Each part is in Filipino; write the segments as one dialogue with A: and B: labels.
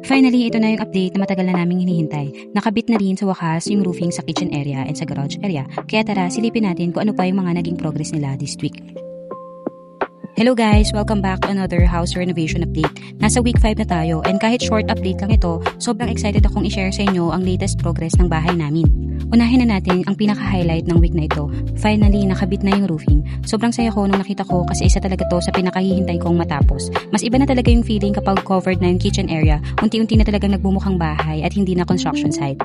A: Finally, ito na yung update na matagal na naming hinihintay. Nakabit na rin sa wakas yung roofing sa kitchen area and sa garage area. Kaya tara, silipin natin kung ano pa yung mga naging progress nila this week. Hello guys! Welcome back to another house renovation update. Nasa week 5 na tayo and kahit short update lang ito, sobrang excited akong i-share sa inyo ang latest progress ng bahay namin. Unahin na natin ang pinaka-highlight ng week na ito. Finally, nakabit na yung roofing. Sobrang saya ko nung nakita ko kasi isa talaga to sa pinakahihintay kong matapos. Mas iba na talaga yung feeling kapag covered na yung kitchen area, unti-unti na talagang nagbumukhang bahay at hindi na construction site.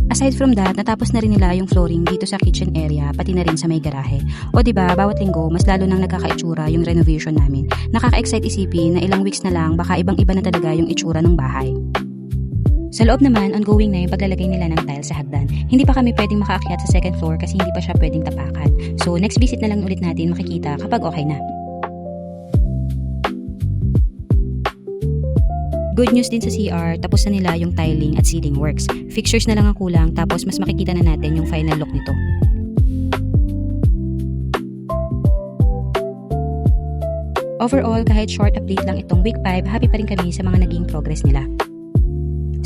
A: Aside from that, natapos na rin nila yung flooring dito sa kitchen area, pati na rin sa may garahe. O diba, bawat linggo, mas lalo nang nagkakaitsura yung renovation namin. Nakaka-excite isipin na ilang weeks na lang, baka ibang-iba na talaga yung itsura ng bahay. Sa loob naman, ongoing na yung paglalagay nila ng tile sa hagdan. Hindi pa kami pwedeng makaakyat sa second floor kasi hindi pa siya pwedeng tapakan. So, next visit na lang ulit natin makikita kapag okay na. Good news din sa CR, tapos na nila yung tiling at ceiling works. Fixtures na lang ang kulang, tapos mas makikita na natin yung final look nito. Overall, kahit short update lang itong week 5, happy pa rin kami sa mga naging progress nila.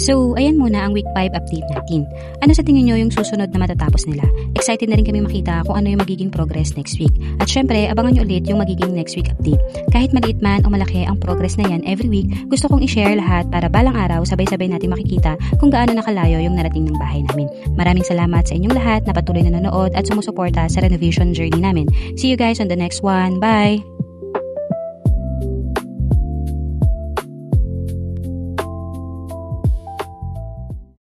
A: So, ayan muna ang week 5 update natin. Ano sa tingin nyo yung susunod na matatapos nila? Excited na rin kami makita kung ano yung magiging progress next week. At syempre, abangan nyo ulit yung magiging next week update. Kahit maliit man o malaki ang progress na yan every week, gusto kong i-share lahat para balang araw sabay-sabay natin makikita kung gaano nakalayo yung narating ng bahay namin. Maraming salamat sa inyong lahat na patuloy na nanonood at sumusuporta sa renovation journey namin. See you guys on the next one. Bye!